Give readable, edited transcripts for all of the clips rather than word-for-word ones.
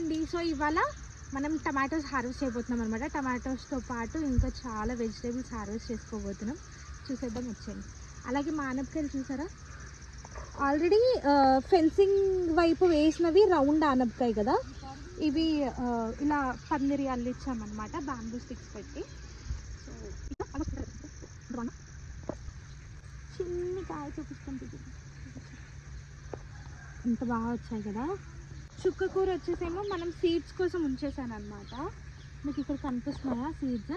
అండి. సో ఇవాళ మనం టమాటోస్ హార్వెస్ట్ చేయబోతున్నాం అనమాట. టమాటోస్తో పాటు ఇంకా చాలా వెజిటేబుల్స్ హార్వెస్ట్ చేసుకోబోతున్నాం. చూసేద్దాం వచ్చేయండి. అలాగే మా ఆనపకాయలు చూసారా, ఆల్రెడీ ఫెన్సింగ్ వైపు వేసినవి రౌండ్ ఆనపకాయ కదా, ఇవి ఇలా పందిరి అల్లిచ్చామన్నమాట బ్యాంబూ స్టిక్స్ పెట్టి. సో చిన్ని కాయ చూపిస్తుంది, ఎంత బాగా వచ్చాయి కదా. చుక్క కూర వచ్చేసేమో మనం సీడ్స్ కోసం ఉంచేసాను అనమాట. మీకు ఇక్కడ కనిపిస్తున్నాయా సీడ్స్,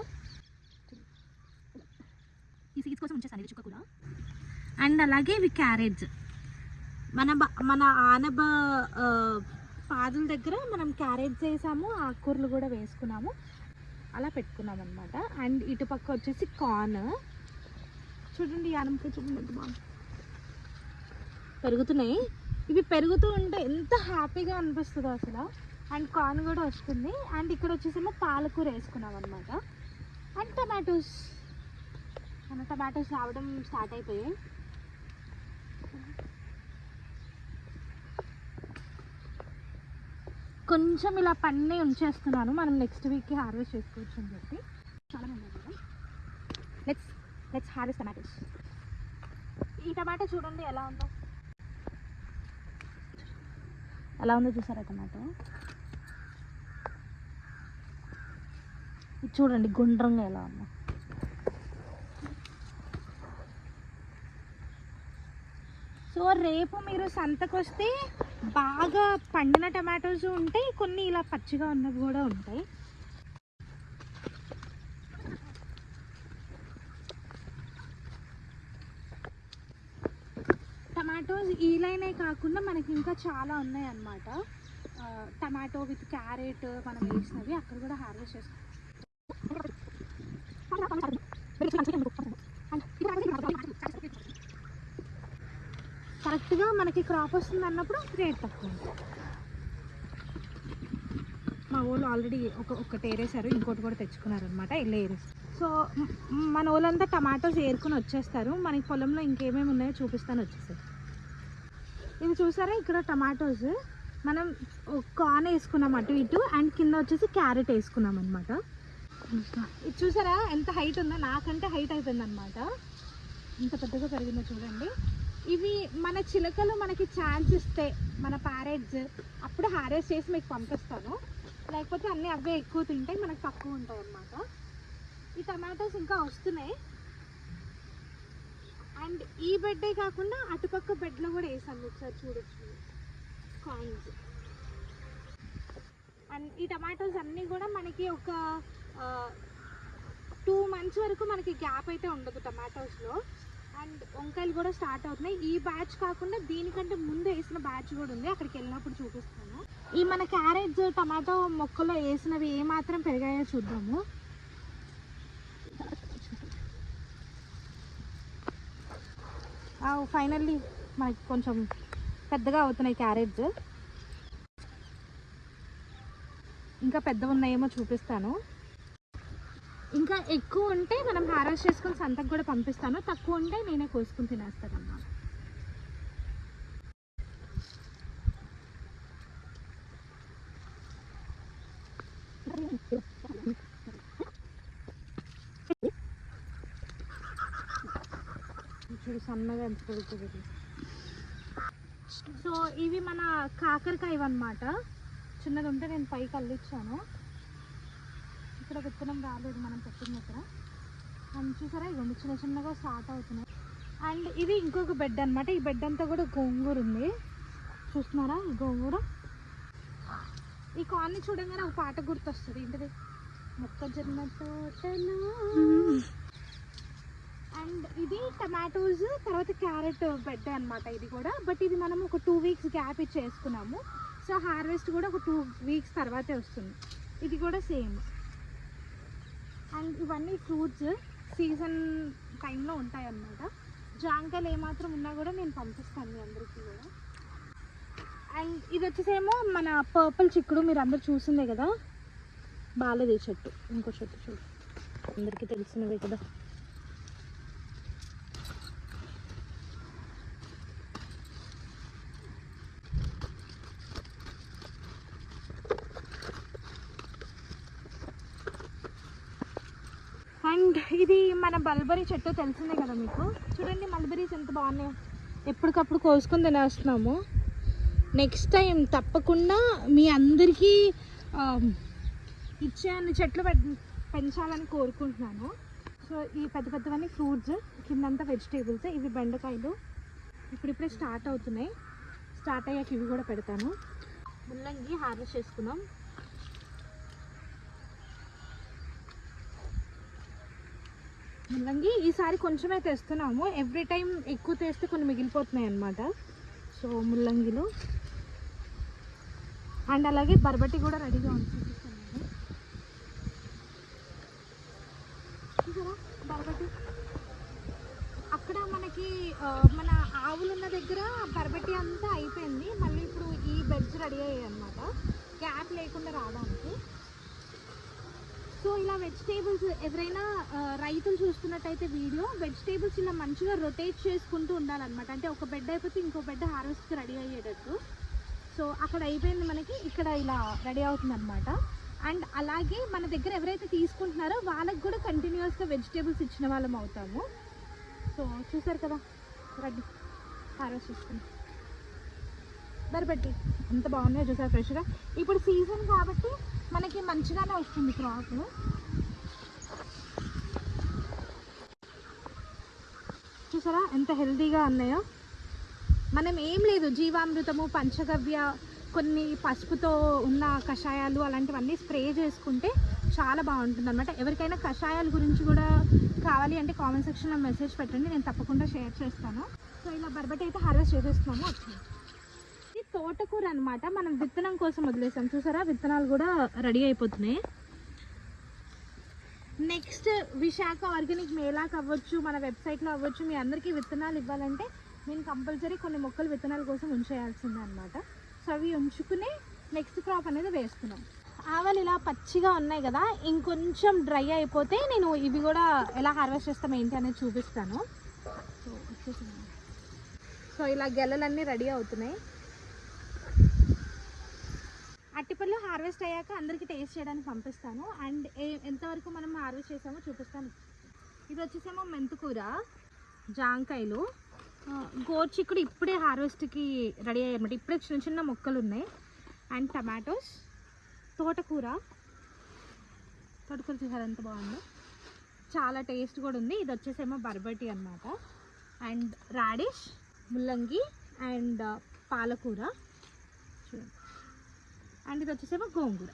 ఈ సీడ్స్ కోసం ఉంచేసాను ఇది చుక్క కూర. అండ్ అలాగే ఇవి క్యారెట్స్, మన ఆనబ పాదుల దగ్గర మనం క్యారెట్స్ వేసాము, ఆకుకూరలు కూడా వేసుకున్నాము, అలా పెట్టుకున్నాం అనమాట. అండ్ ఇటుపక్క వచ్చేసి కార్న్ చూడండి, ఆనపకాయ చూడండి ఎంత బాగా పెరుగుతున్నాయి. ఇవి పెరుగుతూ ఉంటే ఎంత హ్యాపీగా అనిపిస్తుందో అసలు. అండ్ కార్న్ కూడా వస్తుంది. అండ్ ఇక్కడ వచ్చేసేమో పాలకూర వేసుకున్నాం అనమాట. అండ్ టమాటోస్, మన టమాటోస్ రావడం స్టార్ట్ అయిపోయాయి. కొంచెం ఇలా పన్నే ఉంచేస్తున్నాను, మనం నెక్స్ట్ వీక్కి హార్వెస్ట్ చేసుకోవచ్చు అని చెప్పి. చాలా మంది కదా, లెట్స్ హార్వెస్ట్ టమాటోస్. ఈ టమాటో చూడండి ఎలా ఉందో చూసారా టమాటో, ఇది చూడండి గుండ్రంగా ఎలా ఉందో. సో రేపు మీరు సంతకు వస్తే బాగా పండిన టమాటోస్ ఉంటాయి, కొన్ని ఇలా పచ్చిగా ఉన్నవి కూడా ఉంటాయి. టమాటోస్ ఈ లైనే కాకుండా మనకి ఇంకా చాలా ఉన్నాయి అన్నమాట. టమాటో విత్ క్యారెట్ మనం వేసినవి అక్కడ కూడా హార్వెస్ట్ చేసుకోవచ్చు. కరెక్ట్గా మనకి క్రాప్ వస్తుంది అన్నప్పుడు రేట్ తక్కువ ఉంటుంది. మా వాళ్ళు ఆల్రెడీ ఒకటి ఏరేసారు, ఇంకోటి కూడా తెచ్చుకున్నారు అనమాట, ఇల్లు ఏరేసి. సో మన వాళ్ళంతా టమాటోస్ ఏరుకుని వచ్చేస్తారు. మనకి పొలంలో ఇంకేమేమి ఉన్నాయో చూపిస్తాను వచ్చేసారు. ఇది చూసారా, ఇక్కడ టమాటోస్ మనం కార్న్ వేసుకున్నాం అటు ఇటు, అండ్ కింద వచ్చేసి క్యారెట్ వేసుకున్నాం అనమాట. ఇది చూసారా ఎంత హైట్ ఉందో, నాకంటే హైట్ అయిపోయింది అనమాట, ఇంత పెద్దగా పెరిగిందో చూడండి. ఇవి మన చిలకలు మనకి ఛాన్స్ ఇస్తే, మన ప్యారెట్స్, అప్పుడు హార్వెస్ట్ చేసి మీకు పంపిస్తాను. లేకపోతే అన్నీ అవే ఎక్కువ తింటాయి, మనకు తక్కువ ఉంటాయి అన్నమాట. ఈ టమాటోస్ ఇంకా వస్తున్నాయి. అండ్ ఈ బెడ్డే కాకుండా అటుపక్క బెడ్లో కూడా వేసాను, ఒకసారి చూడొచ్చు కాయిన్స్. అండ్ ఈ టమాటోస్ అన్నీ కూడా మనకి ఒక 2 months వరకు మనకి గ్యాప్ అయితే ఉండదు టమాటోస్లో. అండ్ వంకాయలు కూడా స్టార్ట్ అవుతున్నాయి. ఈ బ్యాచ్ కాకుండా దీనికంటే ముందు వేసిన బ్యాచ్ కూడా ఉంది, అక్కడికి వెళ్ళినప్పుడు చూపిస్తాను. ఈ మన క్యారెట్స్ టమాటో మొక్కలో వేసినవి ఏమాత్రం పెరిగాయో చూద్దాము. ఫైనల్లీ మనకి కొంచెం పెద్దగా అవుతున్నాయి క్యారెట్స్, ఇంకా పెద్దగా ఉన్నాయేమో చూపిస్తాను. ఇంకా ఎక్కువ ఉంటే మనం హార్వెస్ట్ చేసుకొని సంతకు కూడా పంపిస్తాను, తక్కువ ఉంటే నేనే కోసుకుని తినేస్తాను అన్నమాట. చూడు సన్నగా ఎంత పొడుగుతుంది. సో ఇవి మన కాకరకాయ అన్నమాట, చిన్నది ఉంటే నేను పైకి అల్లిచ్చాను. ఇక్కడ విత్తనం రాలేదు మనం పెట్టిన దగ్గర. అండ్ చూసారా ఇవ్వండి చిన్న చిన్నగా స్టార్ట్ అవుతున్నాయి. అండ్ ఇది ఇంకొక బెడ్ అనమాట, ఈ బెడ్ అంతా కూడా గోంగూర ఉంది, చూస్తున్నారా ఈ గోంగూర. ఈ కార్న్ని చూడంగానే ఒక పాట గుర్తొస్తుంది, ఏంటిది, మొక్కజొన్న తోటలో. అండ్ ఇది టమాటోస్ తర్వాత క్యారెట్ బెడ్ అనమాట ఇది కూడా. బట్ ఇది మనం ఒక 2 weeks గ్యాప్ ఇచ్చి వేసుకున్నాము. సో హార్వెస్ట్ కూడా ఒక 2 weeks తర్వాతే వస్తుంది. ఇది కూడా సేమ్. అండ్ ఇవన్నీ ఫ్రూట్స్ సీజన్ టైంలో ఉంటాయి అన్నమాట. జాంకాయలు ఏమాత్రం ఉన్నా కూడా నేను పంపిస్తాను మీ అందరికీ కూడా. అండ్ ఇది వచ్చేసేమో మన పర్పుల్ చిక్కుడు, మీరు అందరు చూసిందే కదా, బాగాలేదు ఈ చెట్టు. ఇంకో చెట్టు చూడు, అందరికీ తెలిసినవే కదా. అండ్ ఇది మన మల్బరీ చెట్టు తెలిసిందే కదా మీకు. చూడండి మల్బరీస్ ఎంత బాగున్నాయో, ఎప్పటికప్పుడు కోసుకొని తినేస్తున్నాము. నెక్స్ట్ టైం తప్పకుండా మీ అందరికీ ఇచ్చే అన్ని చెట్లు పెంచాలని కోరుకుంటున్నాను. సో ఈ పెద్ద పెద్దవన్నీ ఫ్రూట్స్, కిందంతా వెజిటేబుల్స్. ఇవి బెండకాయలు ఇప్పుడిప్పుడే స్టార్ట్ అవుతున్నాయి. స్టార్ట్ అయ్యాక ఇవి కూడా పెడతాను. ముల్లంగి హార్వెస్ట్ చేసుకున్నాం. ముల్లంగి ఈసారి కొంచెమే తెస్తున్నాము. ఎవ్రీ టైం ఎక్కువ తెస్తే కొన్ని మిగిలిపోతున్నాయి అన్నమాట. సో ముల్లంగిలు అండ్ అలాగే బర్బటి కూడా రెడీగా ఉంది. చూసారా బర్బటి అక్కడ మనకి మన ఆవులు ఉన్న దగ్గర బర్బటి అంతా అయిపోయింది. మళ్ళీ ఇప్పుడు ఈ బెడ్స్ రెడీ అయ్యాయి అన్నమాట, గ్యాప్ లేకుండా రావడానికి. సో ఇలా వెజిటేబుల్స్ ఎవరైనా రైతులు చూస్తున్నట్టయితే వీడియో, వెజిటేబుల్స్ ఇలా మంచిగా రొటేట్ చేసుకుంటూ ఉండాలన్నమాట. అంటే ఒక బెడ్ అయిపోతే ఇంకో బెడ్ హార్వెస్ట్కి రెడీ అయ్యేటట్టు. సో అక్కడ అయిపోయింది మనకి, ఇక్కడ ఇలా రెడీ అవుతుంది అనమాట. అండ్ అలాగే మన దగ్గర ఎవరైతే తీసుకుంటున్నారో వాళ్ళకి కూడా కంటిన్యూస్గా వెజిటేబుల్స్ ఇచ్చిన వాళ్ళం అవుతాము. సో చూసారు కదా రెడీ హార్వెస్ట్ చేసుకుని బర్బట్టి ఎంత బాగున్నాయో చూసారు ఫ్రెష్గా. ఇప్పుడు సీజన్ కాబట్టి మనకి మంచిగానే వస్తుంది క్రాప్. చూసారా ఎంత హెల్తీగా ఉన్నాయో. మనం ఏం లేదు, జీవామృతము, పంచగవ్య, కొన్ని పసుపుతో ఉన్న కషాయాలు అలాంటివన్నీ స్ప్రే చేసుకుంటే చాలా బాగుంటుంది అనమాట. ఎవరికైనా కషాయాల గురించి కూడా కావాలి అంటే కామెంట్ సెక్షన్లో మెసేజ్ పెట్టండి, నేను తప్పకుండా షేర్ చేస్తాను. సో ఇలా బర్బటి అయితే హార్వెస్ట్ చేసేస్తున్నాము. వచ్చింది ఇది తోటకూర అనమాట. మనం విత్తనం కోసం వదిలేసాం. చూసారా విత్తనాలు కూడా రెడీ అయిపోతున్నాయి. నెక్స్ట్ విశాఖ ఆర్గానిక్ మేళాకి అవ్వచ్చు, మన వెబ్సైట్లో అవ్వచ్చు, మీ అందరికీ విత్తనాలు ఇవ్వాలంటే నేను కంపల్సరీ కొన్ని మొక్కలు విత్తనాల కోసం ఉంచేయాల్సిందే అనమాట. సో అవి ఉంచుకుని నెక్స్ట్ క్రాప్ అనేది వేస్తున్నాం. ఆవాలు ఇలా పచ్చిగా ఉన్నాయి కదా, ఇంకొంచెం డ్రై అయిపోతే నేను ఇవి కూడా ఎలా హార్వెస్ట్ చేస్తాం ఏంటి అనేది చూపిస్తాను. సో వచ్చేసింది. సో ఇలా గెలలన్నీ రెడీ అవుతున్నాయి. అట్టిపళ్ళు హార్వెస్ట్ అయ్యాక అందరికీ టేస్ట్ చేయడానికి పంపిస్తాను. అండ్ ఎంతవరకు మనం హార్వెస్ట్ చేసామో చూపిస్తాను. ఇది వచ్చేసేమో మెంతుకూర, జాంకాయలు, గోర్చిక్కుడు ఇప్పుడే హార్వెస్ట్కి రెడీ అయ్యారన్నమాట. ఇప్పుడే చిన్న చిన్న మొక్కలు ఉన్నాయి. అండ్ టమాటోస్, తోటకూర చూసారు ఎంత బాగుందో, చాలా టేస్ట్ కూడా ఉంది. ఇది వచ్చేసేమో బర్బటి అన్నమాట. అండ్ రాడిష్, ముల్లంగి అండ్ పాలకూర చూడండి. అండ్ ఇది వచ్చేసేమో గోంగూర.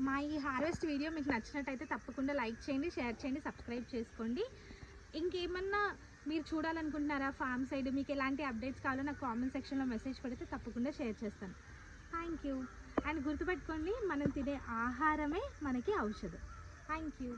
మా ఈ హార్వెస్ట్ వీడియో మీకు నచ్చినట్టయితే తప్పకుండా లైక్ చేయండి, షేర్ చేయండి, సబ్స్క్రైబ్ చేసుకోండి. ఇంకేమన్నా మీరు చూడాలనుకుంటున్నారా ఫామ్ సైడ్, మీకు ఎలాంటి అప్డేట్స్ కావాలో నాకు కామెంట్ సెక్షన్లో మెసేజ్ పెడితే తప్పకుండా షేర్ చేస్తాను. Thank you. అండ్ గుర్తుపెట్టుకోండి, మనం తినే ఆహారమే మనకి ఔషధం. Thank you.